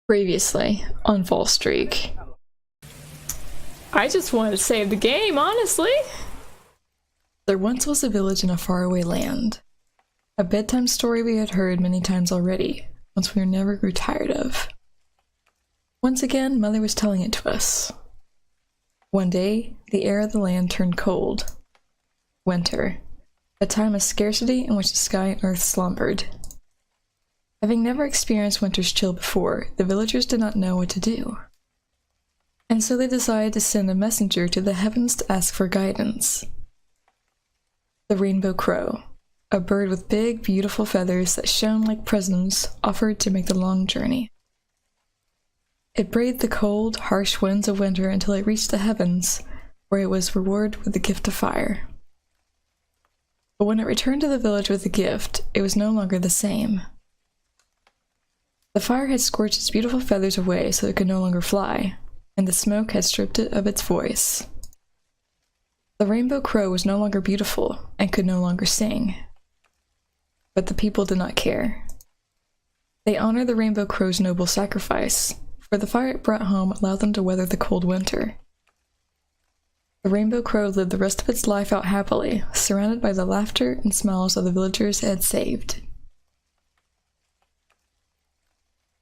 Previously on Fallstreak. I just wanted to save the game, honestly. There once was a village in a faraway land. A bedtime story we had heard many times already, once we never grew tired of. Once again, Mother was telling it to us. One day, the air of the land turned cold. Winter, a time of scarcity in which the sky and earth slumbered. Having never experienced winter's chill before, the villagers did not know what to do. And so they decided to send a messenger to the heavens to ask for guidance. The rainbow crow, a bird with big, beautiful feathers that shone like prisms, offered to make the long journey. It braved the cold, harsh winds of winter until it reached the heavens, where it was rewarded with the gift of fire. But when it returned to the village with the gift, it was no longer the same. The fire had scorched its beautiful feathers away so it could no longer fly, and the smoke had stripped it of its voice. The rainbow crow was no longer beautiful and could no longer sing. But the people did not care. They honored the rainbow crow's noble sacrifice, for the fire it brought home allowed them to weather the cold winter. The rainbow crow lived the rest of its life out happily, surrounded by the laughter and smiles of the villagers it had saved.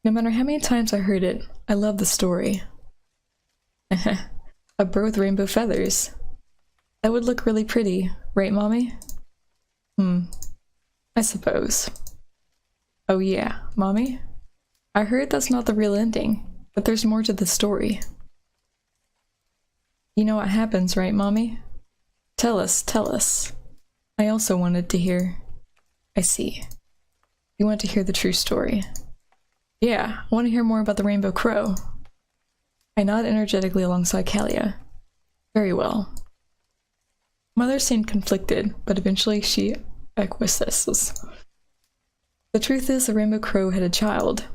No matter how many times I heard it, I loved the story. A bird with rainbow feathers. That would look really pretty, right, Mommy? I suppose. Oh yeah, Mommy? I heard that's not the real ending, but there's more to the story. You know what happens, right, Mommy? Tell us, tell us. I also wanted to hear. I see. You want to hear the true story. Yeah, I want to hear more about the rainbow crow. I nod energetically alongside Kalia. Very well. Mother seemed conflicted, but eventually she acquiesces. The truth is, the rainbow crow had a child.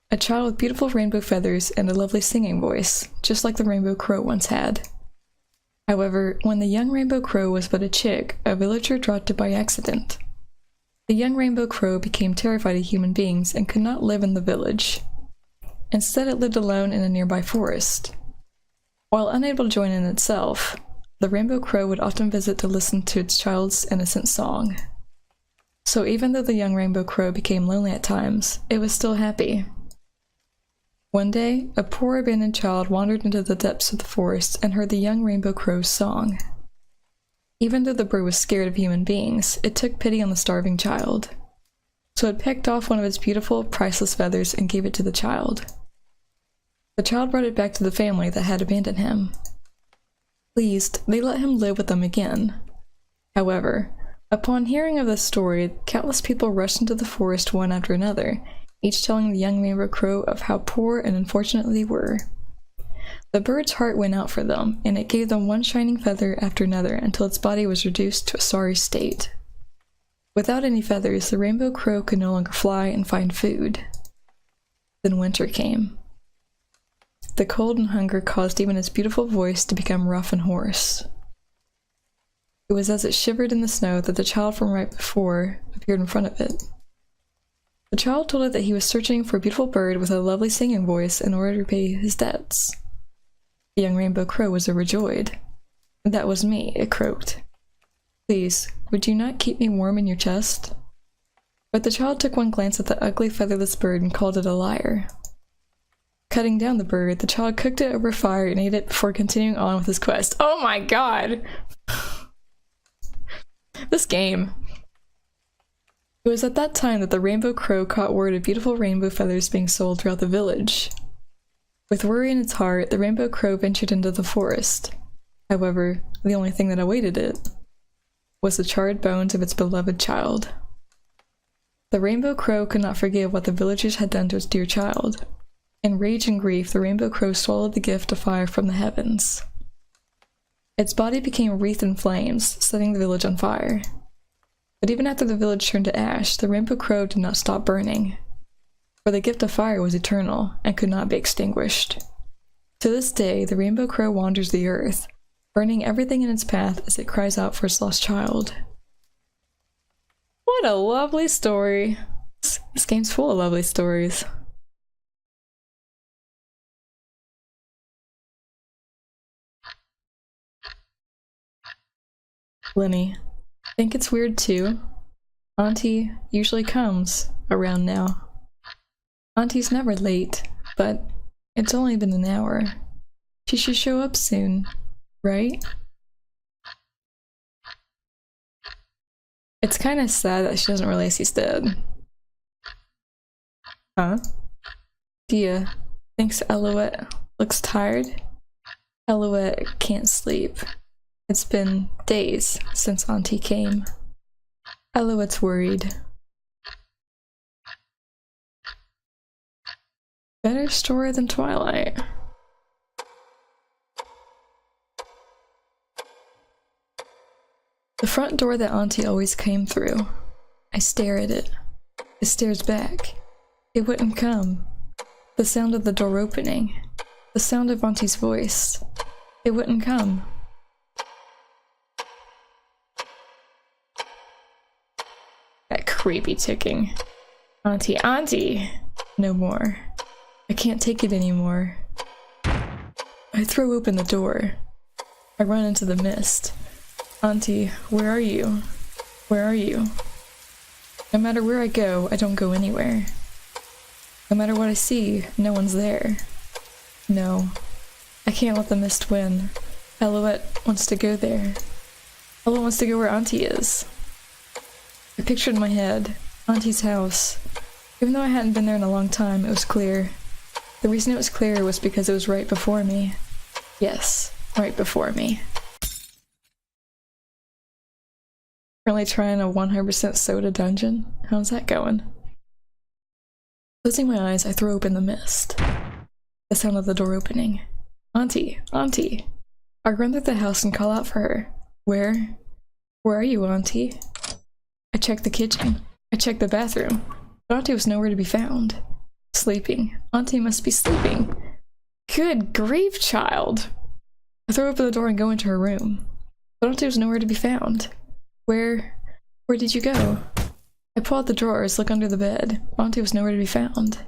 A child with beautiful rainbow feathers and a lovely singing voice, just like the rainbow crow once had. However, when the young rainbow crow was but a chick, a villager dropped it by accident. The young rainbow crow became terrified of human beings and could not live in the village. Instead, it lived alone in a nearby forest. While unable to join in itself, the rainbow crow would often visit to listen to its child's innocent song. So even though the young rainbow crow became lonely at times, it was still happy. One day, a poor abandoned child wandered into the depths of the forest and heard the young rainbow crow's song. Even though the bird was scared of human beings, it took pity on the starving child. So it picked off one of its beautiful, priceless feathers and gave it to the child. The child brought it back to the family that had abandoned him. Pleased, they let him live with them again. However, upon hearing of this story, countless people rushed into the forest one after another, each telling the young rainbow crow of how poor and unfortunate they were. The bird's heart went out for them, and it gave them one shining feather after another until its body was reduced to a sorry state. Without any feathers, the rainbow crow could no longer fly and find food. Then winter came. The cold and hunger caused even its beautiful voice to become rough and hoarse. It was as it shivered in the snow that the child from right before appeared in front of it. The child told it that he was searching for a beautiful bird with a lovely singing voice in order to repay his debts. The young rainbow crow was overjoyed. That was me, it croaked. Please, would you not keep me warm in your chest? But the child took one glance at the ugly featherless bird and called it a liar. Cutting down the bird, the child cooked it over fire and ate it before continuing on with his quest. Oh my god! This game. It was at that time that the rainbow crow caught word of beautiful rainbow feathers being sold throughout the village. With worry in its heart, the rainbow crow ventured into the forest. However, the only thing that awaited it was the charred bones of its beloved child. The rainbow crow could not forgive what the villagers had done to its dear child. In rage and grief, the rainbow crow swallowed the gift of fire from the heavens. Its body became wreathed in flames, setting the village on fire. But even after the village turned to ash, the rainbow crow did not stop burning. For the gift of fire was eternal and could not be extinguished. To this day, the rainbow crow wanders the earth, burning everything in its path as it cries out for its lost child. What a lovely story! This game's full of lovely stories. Lenny, think it's weird too? Auntie usually comes around now. Auntie's never late, but it's only been an hour. She should show up soon, right? It's kind of sad that she doesn't realize he's dead. Huh? Dia thinks Alouette looks tired. Alouette can't sleep. It's been days since Auntie came. Alouette's worried. Better story than Twilight. The front door that Auntie always came through. I stare at it. It stares back. It wouldn't come. The sound of the door opening. The sound of Auntie's voice. It wouldn't come. That creepy ticking. Auntie, Auntie! No more. I can't take it anymore. I throw open the door. I run into the mist. Auntie, where are you? Where are you? No matter where I go, I don't go anywhere. No matter what I see, no one's there. No. I can't let the mist win. Alouette wants to go there. Alouette wants to go where Auntie is. I pictured in my head Auntie's house. Even though I hadn't been there in a long time, it was clear. The reason it was clear was because it was right before me. Yes, right before me. Currently trying a 100% soda dungeon. How's that going? Closing my eyes, I throw open the mist. The sound of the door opening. Auntie, Auntie! I run through the house and call out for her. Where are you, Auntie? I check the kitchen. I check the bathroom. But Auntie was nowhere to be found. Sleeping. Auntie must be sleeping. Good grief, child! I throw open the door and go into her room. But Auntie was nowhere to be found. Where did you go? I pull out the drawers, look under the bed. Auntie was nowhere to be found.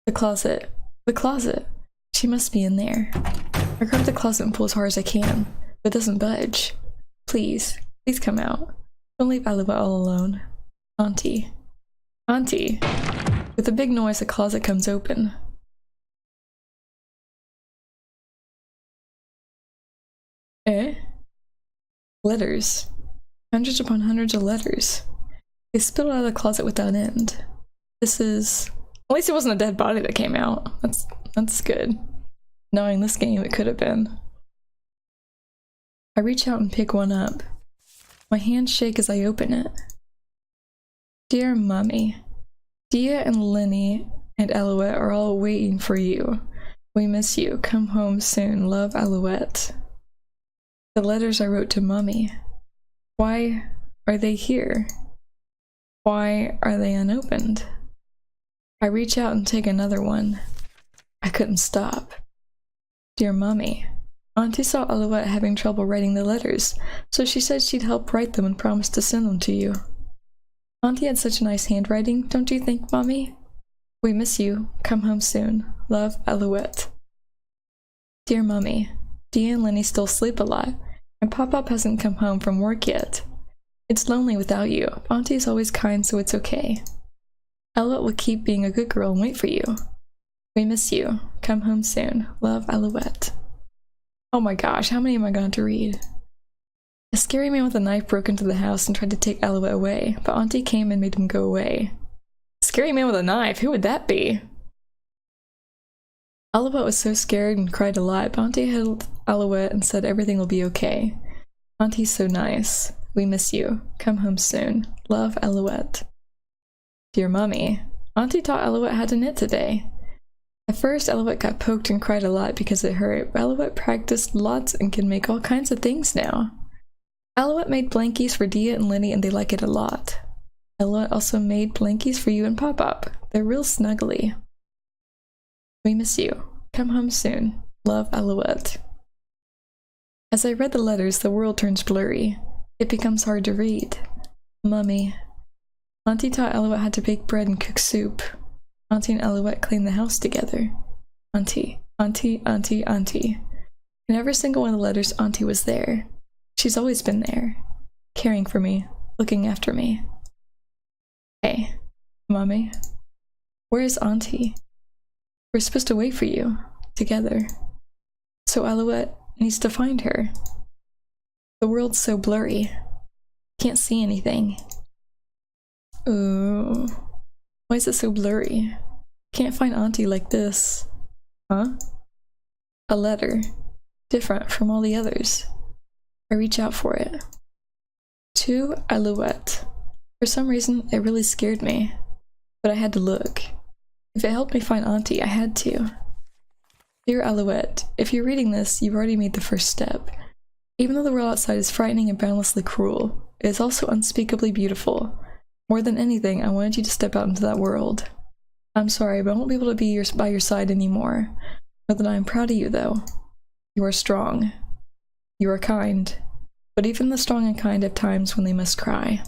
The closet. The closet. She must be in there. I grab the closet and pull as hard as I can, but it doesn't budge. Please, please come out. Don't leave Alouette all alone. Auntie. Auntie. With a big noise, the closet comes open. Eh? Letters. Hundreds upon hundreds of letters. They spilled out of the closet without end. This is... At least it wasn't a dead body that came out. That's good. Knowing this game, it could have been. I reach out and pick one up. My hands shake as I open it. Dear Mummy, Dia and Lenny and Alouette are all waiting for you. We miss you. Come home soon. Love, Alouette. The letters I wrote to Mummy. Why are they here? Why are they unopened? I reach out and take another one. I couldn't stop. Dear Mummy, Auntie saw Alouette having trouble writing the letters, so she said she'd help write them and promised to send them to you. Auntie had such a nice handwriting, don't you think, Mummy? We miss you. Come home soon. Love, Alouette. Dear Mummy, Dia and Lenny still sleep a lot, and Pop-Pop hasn't come home from work yet. It's lonely without you. Auntie's always kind, so it's okay. Alouette will keep being a good girl and wait for you. We miss you. Come home soon. Love, Alouette. Oh my gosh, how many am I going to read? A scary man with a knife broke into the house and tried to take Alouette away, but Auntie came and made him go away. Scary man with a knife? Who would that be? Alouette was so scared and cried a lot, but Auntie held Alouette and said everything will be okay. Auntie's so nice. We miss you. Come home soon. Love, Alouette. Dear Mummy, Auntie taught Alouette how to knit today. At first, Alouette got poked and cried a lot because it hurt, but Alouette practiced lots and can make all kinds of things now. Alouette made blankies for Dia and Lenny and they like it a lot. Alouette also made blankies for you and Pop-Pop. They're real snuggly. We miss you. Come home soon. Love, Alouette. As I read the letters, the world turns blurry. It becomes hard to read. Mummy. Auntie taught Alouette how to bake bread and cook soup. Auntie and Alouette cleaned the house together. Auntie, Auntie, Auntie, Auntie. In every single one of the letters, Auntie was there. She's always been there. caring for me, looking after me. Hey, Mommy, where is Auntie? We're supposed to wait for you, together. So Alouette needs to find her. The world's so blurry. Can't see anything. Ooh. Why is it so blurry? Can't find Auntie like this. Huh? A letter. Different from all the others. I reach out for it. To Alouette. For some reason, it really scared me. But I had to look. If it helped me find Auntie, I had to. Dear Alouette, if you're reading this, you've already made the first step. Even though the world outside is frightening and boundlessly cruel, it is also unspeakably beautiful. More than anything, I wanted you to step out into that world. I'm sorry, but I won't be able to be by your side anymore. Know that I am proud of you, though. You are strong. You are kind. But even the strong and kind have times when they must cry.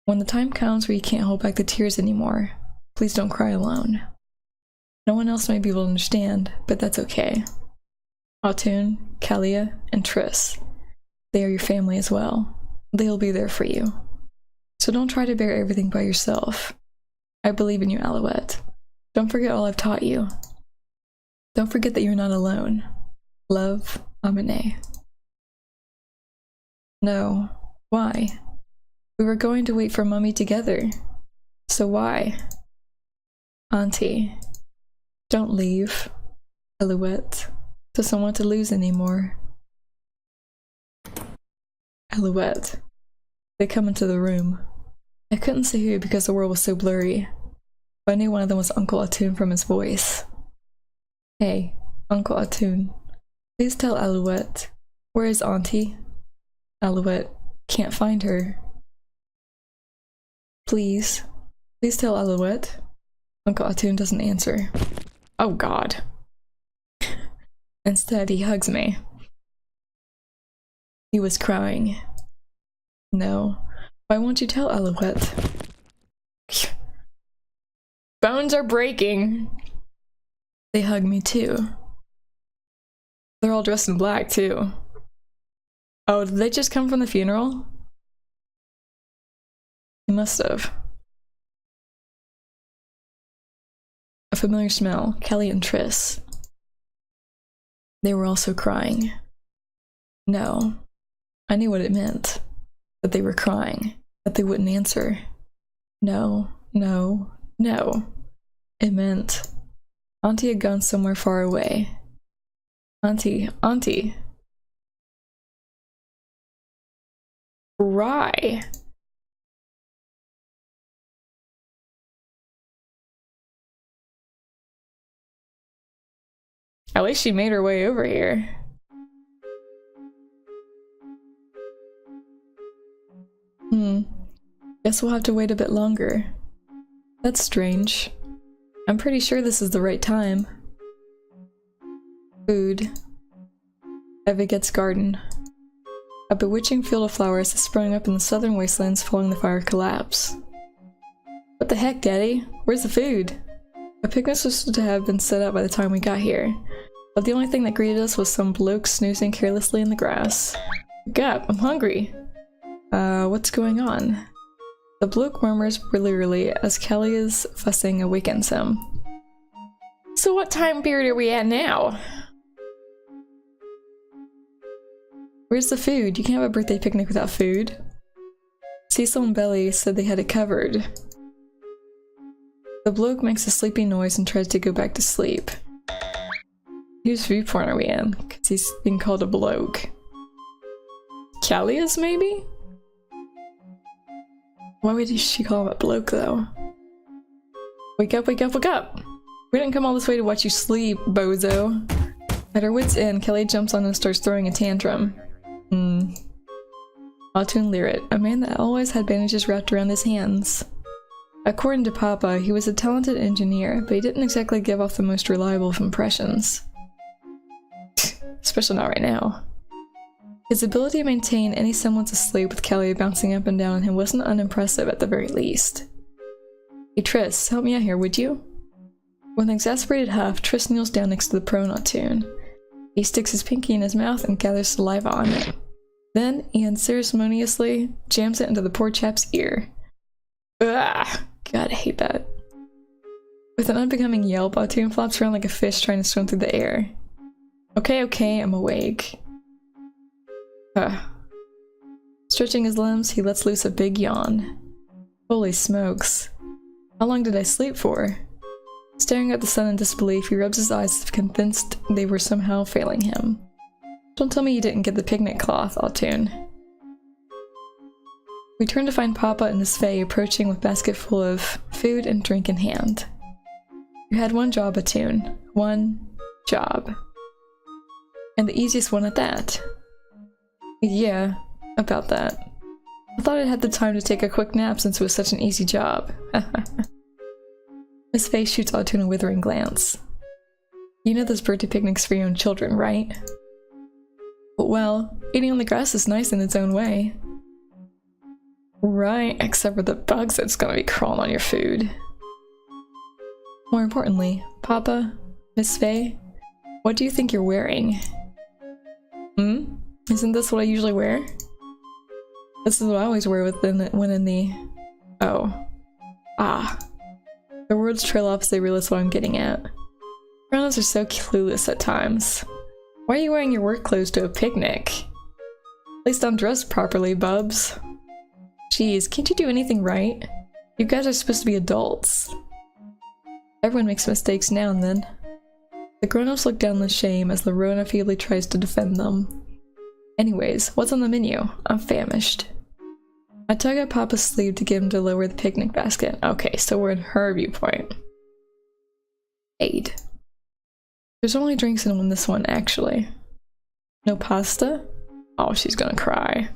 When the time comes where you can't hold back the tears anymore, please don't cry alone. No one else may be able to understand, but that's okay. Autun, Kalia, and Triss. They are your family as well. They'll be there for you. So don't try to bear everything by yourself. I believe in you, Alouette. Don't forget all I've taught you. Don't forget that you're not alone. Love, Amine. No. Why? We were going to wait for Mummy together. So why? Auntie. Don't leave. Alouette doesn't want to lose anymore. Alouette. They come into the room. I couldn't see who because the world was so blurry, but I knew one of them was Uncle Autun from his voice. Hey, Uncle Autun, please tell Alouette, where is Auntie? Alouette can't find her. Please tell Alouette. Uncle Autun doesn't answer. Oh God. Instead, he hugs me. He was crying. No. Why won't you tell Alouette? Bones are breaking. They hug me too. They're all dressed in black too. Oh, did they just come from the funeral? They must have. A familiar smell, Kelly and Triss. They were also crying. No. I knew what it meant. That they were crying. That they wouldn't answer. No, no, no. It meant Auntie had gone somewhere far away. Auntie, Auntie. Rye. At least she made her way over here. Guess we'll have to wait a bit longer. That's strange. I'm pretty sure this is the right time. Food. Eviget's garden. A bewitching field of flowers has sprung up in the southern wastelands following the fire collapse. What the heck, Daddy? Where's the food? A picnic was supposed to have been set up by the time we got here, but the only thing that greeted us was some bloke snoozing carelessly in the grass. Wake up, I'm hungry. What's going on? The bloke murmurs wearily as Kalia's fussing awakens him. So what time period are we at now? Where's the food? You can't have a birthday picnic without food. Cecil and Belly said they had it covered. The bloke makes a sleepy noise and tries to go back to sleep. Whose viewpoint are we in? Because he's being called a bloke. Kalia's, maybe? Why would she call him a bloke, though? Wake up, wake up, wake up! We didn't come all this way to watch you sleep, bozo. At her wit's end, Kelly jumps on and starts throwing a tantrum. Autun Lyrit, a man that always had bandages wrapped around his hands. According to Papa, he was a talented engineer, but he didn't exactly give off the most reliable of impressions. Especially not right now. His ability to maintain any semblance of sleep with Kelly bouncing up and down on him wasn't unimpressive at the very least. Hey Triss, help me out here, would you? With an exasperated huff, Triss kneels down next to the prone Autun. He sticks his pinky in his mouth and gathers saliva on it. Then Ian ceremoniously jams it into the poor chap's ear. Ugh! God, I hate that. With an unbecoming yelp, Autoon flops around like a fish trying to swim through the air. Okay, okay, I'm awake. Stretching his limbs, he lets loose a big yawn. Holy smokes. How long did I sleep for? Staring at the sun in disbelief, he rubs his eyes as if convinced they were somehow failing him. Don't tell me you didn't get the picnic cloth, Autoon. We turn to find Papa and Miss Faye approaching with basket full of food and drink in hand. You had one job, Autoon. One job. And the easiest one at that. Yeah, about that. I thought I'd had the time to take a quick nap since it was such an easy job. Miss Faye shoots Autoon a withering glance. You know those birthday picnics for your own children, right? Well, eating on the grass is nice in its own way. Right, except for the bugs that's gonna be crawling on your food. More importantly, Papa, Miss Faye, what do you think you're wearing? Isn't this what I usually wear? This is what I always wear when in the... Oh. Ah. The words trail off as they realize what I'm getting at. Grown-ups are so clueless at times. Why are you wearing your work clothes to a picnic? At least I'm dressed properly, bubs. Jeez, can't you do anything right? You guys are supposed to be adults. Everyone makes mistakes now and then. The grown-ups look down with shame as Lerona feebly tries to defend them. Anyways, what's on the menu? I'm famished. I tug at Papa's sleeve to get him to lower the picnic basket. Okay, so we're in her viewpoint. Aid. There's only drinks in this one, actually. No pasta? Oh, she's gonna cry.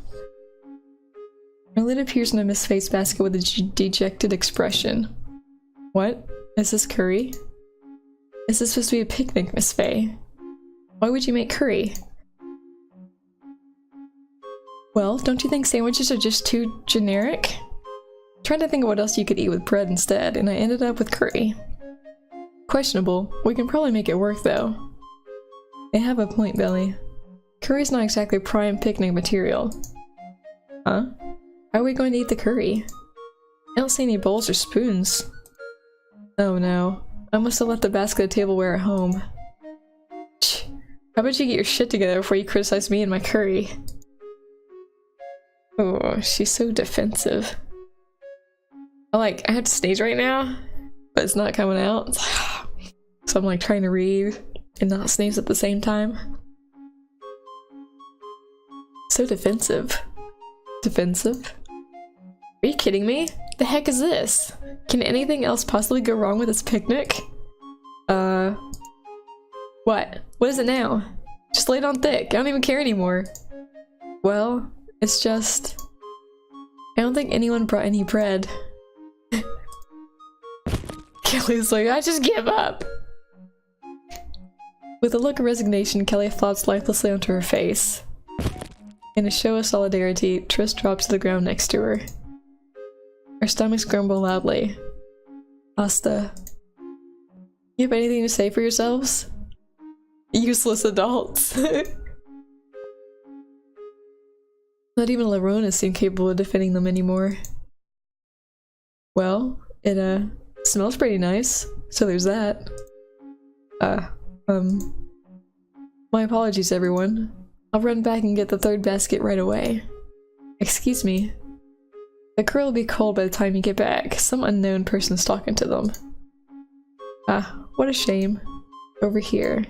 Her lid appears in a Miss Faye's basket with a dejected expression. What? Is this curry? Is this supposed to be a picnic, Miss Faye? Why would you make curry? Well, don't you think sandwiches are just too generic? I'm trying to think of what else you could eat with bread instead, and I ended up with curry. Questionable. We can probably make it work, though. They have a point, Belly. Curry's not exactly prime picnic material. Huh? How are we going to eat the curry? I don't see any bowls or spoons. Oh no. I must have left the basket at the tableware at home. How about you get your shit together before you criticize me and my curry? Oh, she's so defensive. I have to sneeze right now, but it's not coming out. So I'm like trying to read and not sneeze at the same time. So defensive. Defensive? Are you kidding me? The heck is this? Can anything else possibly go wrong with this picnic? What? What is it now? Just lay it on thick. I don't even care anymore. Well, it's just... I don't think anyone brought any bread. Kelly's like, I just give up! With a look of resignation, Kelly flops lifelessly onto her face. In a show of solidarity, Triss drops to the ground next to her. Her stomachs grumble loudly. Pasta. You have anything to say for yourselves? Useless adults. Not even Lerona seemed capable of defending them anymore. Well, it smells pretty nice, so there's that. My apologies, everyone. I'll run back and get the third basket right away. Excuse me. The curry will be cold by the time you get back. Some unknown person's talking to them. Ah, what a shame. Over here.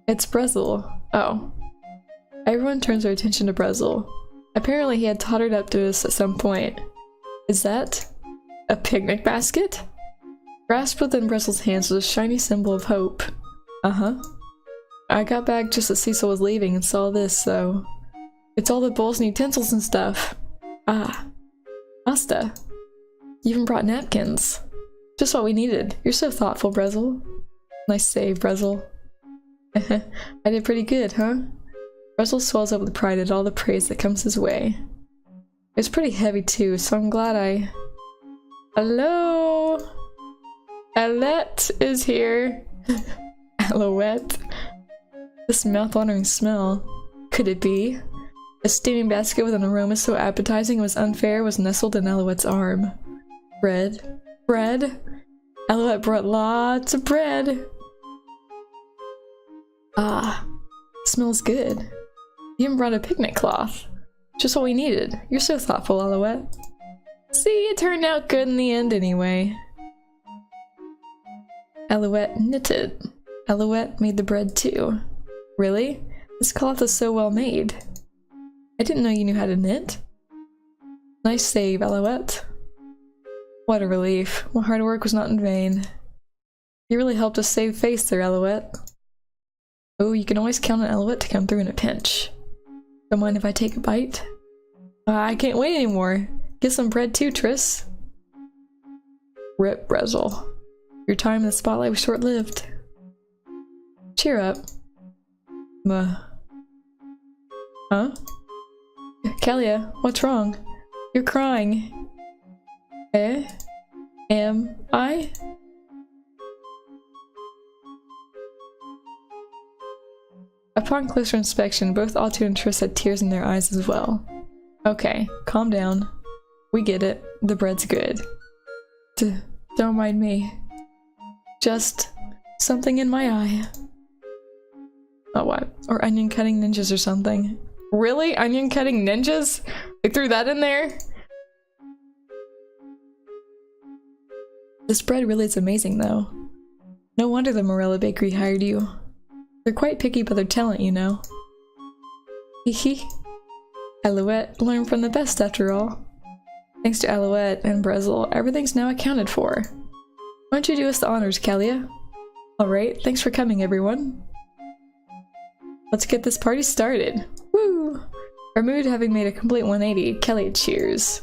It's Brezel. Oh. Everyone turns their attention to Brezel. Apparently he had tottered up to us at some point. Is that a picnic basket? Grasped within Brezel's hands was a shiny symbol of hope. Uh-huh. I got back just as Cecil was leaving and saw this, so... It's all the bowls and utensils and stuff. Ah. Pasta. You even brought napkins. Just what we needed. You're so thoughtful, Brezel. Nice save, Brezel. I did pretty good, huh? Brezel swells up with pride at all the praise that comes his way. It's pretty heavy too, so I'm glad I... Hello? Alette is here. Alouette. This mouth-watering smell. could it be? A steaming basket with an aroma so appetizing it was unfair was nestled in Alouette's arm. Bread. Bread? Alouette brought lots of bread. Ah, smells good. You even brought a picnic cloth. Just what we needed. You're so thoughtful, Alouette. See, it turned out good in the end anyway. Alouette knitted. Alouette made the bread too. Really? This cloth is so well made. I didn't know you knew how to knit. Nice save, Alouette. What a relief. My hard work was not in vain. You really helped us save face there, Alouette. Oh, you can always count on Alouette to come through in a pinch. Don't mind if I take a bite? I can't wait anymore. Get some bread too, Triss. Rip, Brezel. Your time in the spotlight was short-lived. Cheer up. Huh? Kalia, what's wrong? You're crying. Eh? Am I? Upon closer inspection, both Altu and Triss had tears in their eyes as well. Okay, calm down. We get it. The bread's good. Don't mind me. Just something in my eye. Oh, what? Or onion cutting ninjas or something. Really? Onion cutting ninjas? They threw that in there? This bread really is amazing, though. No wonder the Morella Bakery hired you. They're quite picky about their talent, you know. Hehe. Alouette learned from the best, after all. Thanks to Alouette and Brezel, everything's now accounted for. Why don't you do us the honors, Kalia? Alright, thanks for coming, everyone. Let's get this party started. Woo! Our mood having made a complete 180, Kalia cheers.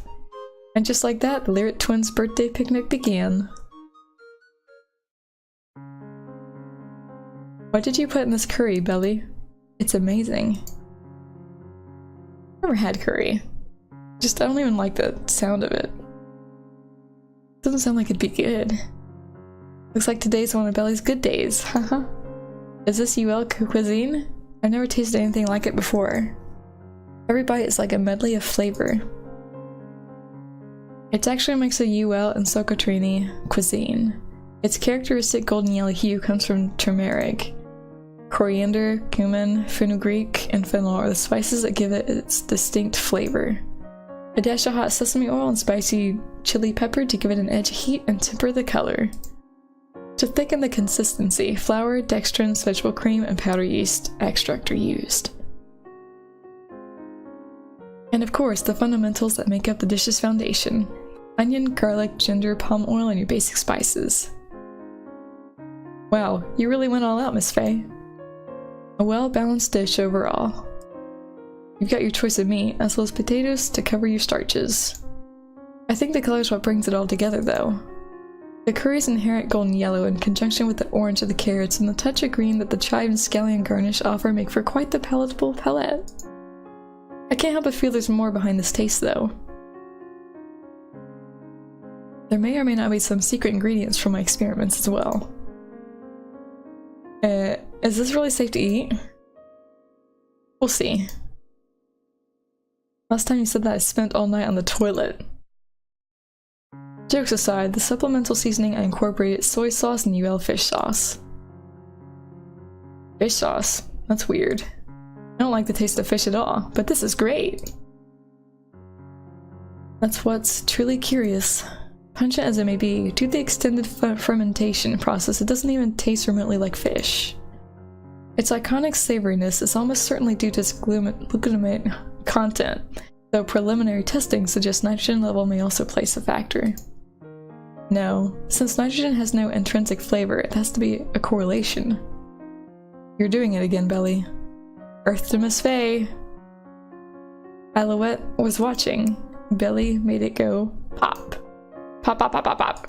And just like that, the Lyrit twins' birthday picnic began. What did you put in this curry, Belly? It's amazing. Never had curry. I don't even like the sound of it. Doesn't sound like it'd be good. Looks like today's one of Belly's good days, haha. Is this UL cuisine? I've never tasted anything like it before. Every bite is like a medley of flavor. It's actually a mix of UL and Socotrine cuisine. Its characteristic golden yellow hue comes from turmeric. Coriander, cumin, fenugreek, and fennel are the spices that give it its distinct flavor. A dash of hot sesame oil and spicy chili pepper to give it an edge of heat and temper the color. To thicken the consistency, flour, dextrins, vegetable cream, and powder yeast extract are used. And of course, the fundamentals that make up the dish's foundation. Onion, garlic, ginger, palm oil, and your basic spices. Wow, you really went all out, Miss Faye. A well-balanced dish overall. You've got your choice of meat, as well as potatoes to cover your starches. I think the color's what brings it all together, though. The curry's inherent golden yellow in conjunction with the orange of the carrots and the touch of green that the chive and scallion garnish offer make for quite the palatable palette. I can't help but feel there's more behind this taste, though. There may or may not be some secret ingredients from my experiments as well. Is this really safe to eat? We'll see. Last time you said that I spent all night on the toilet. Jokes aside, the supplemental seasoning I incorporated soy sauce and UL fish sauce. Fish sauce? That's weird. I don't like the taste of fish at all, but this is great! That's what's truly curious. Pungent as it may be, due to the extended fermentation process, it doesn't even taste remotely like fish. Its iconic savoriness is almost certainly due to its glutamate content, though preliminary testing suggests nitrogen level may also play a factor. No, since nitrogen has no intrinsic flavor, it has to be a correlation. You're doing it again, Belly. Earth to Miss Faye! Alouette was watching. Belly made it go pop. Pop, pop, pop, pop, pop.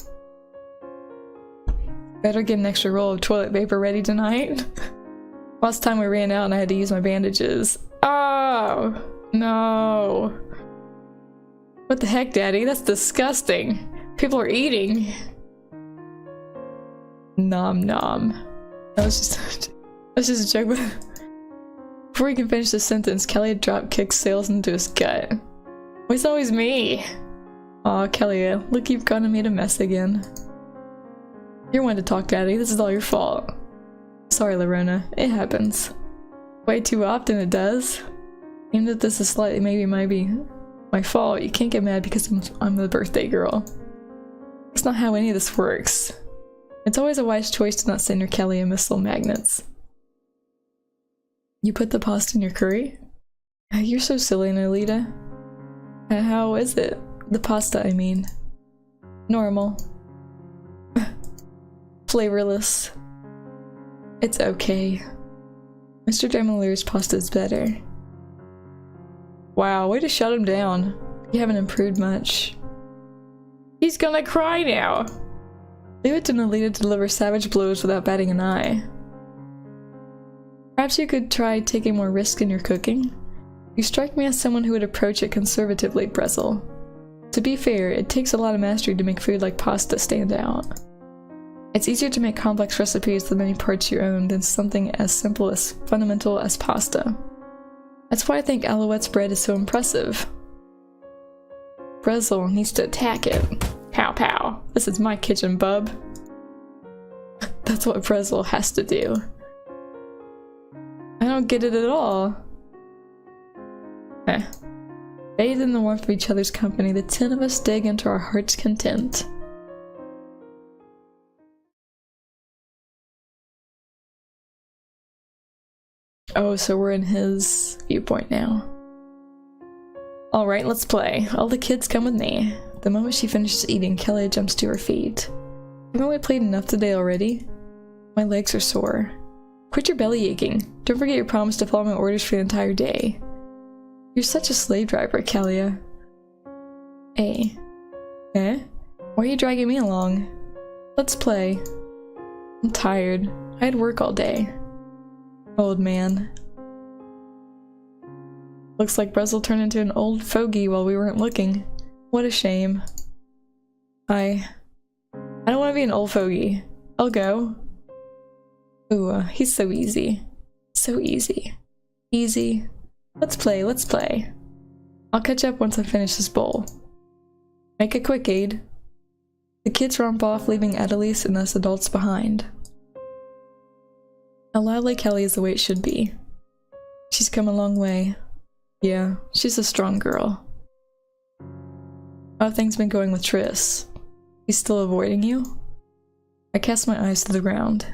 Better get an extra roll of toilet paper ready tonight. Last time we ran out and I had to use my bandages. Oh, no. What the heck, Daddy? That's disgusting. People are eating. Nom nom. That was just a joke. Before he could finish the sentence, Kelly had drop-kicked Sails into his gut. It's always me! Aw, Kelly, look, you've gone and made a mess again. You're one to talk, Daddy. This is all your fault. Sorry, Lorona. It happens. Way too often it does. Even if this is slightly maybe might be my fault, you can't get mad because I'm the birthday girl. That's not how any of this works. It's always a wise choice to not send your Kelly and missile magnets. You put the pasta in your curry? You're so silly, Nolita. How is it? The pasta, I mean. Normal. Flavorless. It's okay. Mr. Demolier's pasta is better. Wow, way to shut him down. You haven't improved much. He's gonna cry now! Leave it to Nolita to deliver savage blows without batting an eye. Perhaps you could try taking more risk in your cooking? You strike me as someone who would approach it conservatively, Brezel. To be fair, it takes a lot of mastery to make food like pasta stand out. It's easier to make complex recipes with many parts your own than something as simple as fundamental as pasta. That's why I think Alouette's bread is so impressive. Brezel needs to attack it. Pow pow. This is my kitchen, bub. That's what Brezel has to do. I don't get it at all. Bathed in the warmth of each other's company, the 10 of us dig into our heart's content. Oh, so we're in his viewpoint now. Alright, let's play. All the kids come with me. The moment she finishes eating, Kelly jumps to her feet. Haven't we played enough today already? My legs are sore. Quit your belly aching. Don't forget your promise to follow my orders for the entire day. You're such a slave driver, Kellia. Hey. Eh? Why are you dragging me along? Let's play. I'm tired. I had work all day. Old man. Looks like Brezel turned into an old fogey while we weren't looking. What a shame. I don't want to be an old fogey. I'll go. Ooh, he's so easy. So easy. Easy. Let's play, let's play. I'll catch up once I finish this bowl. Make it quick, Aid. The kids romp off, leaving Adelise and us adults behind. A lively Kelly is the way it should be. She's come a long way. Yeah, she's a strong girl. How have things been going with Triss? He's still avoiding you? I cast my eyes to the ground.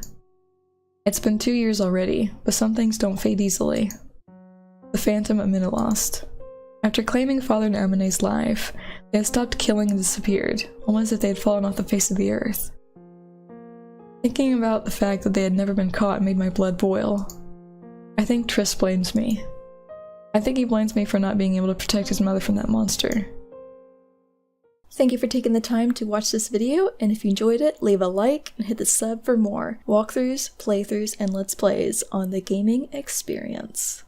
It's been 2 years already, but some things don't fade easily. The Phantom a minute lost. After claiming Father Namine's life, they had stopped killing and disappeared, almost as if they had fallen off the face of the earth. Thinking about the fact that they had never been caught made my blood boil. I think Triss blames me. I think he blames me for not being able to protect his mother from that monster. Thank you for taking the time to watch this video, and if you enjoyed it, leave a like and hit the sub for more walkthroughs, playthroughs, and let's plays on the gaming experience.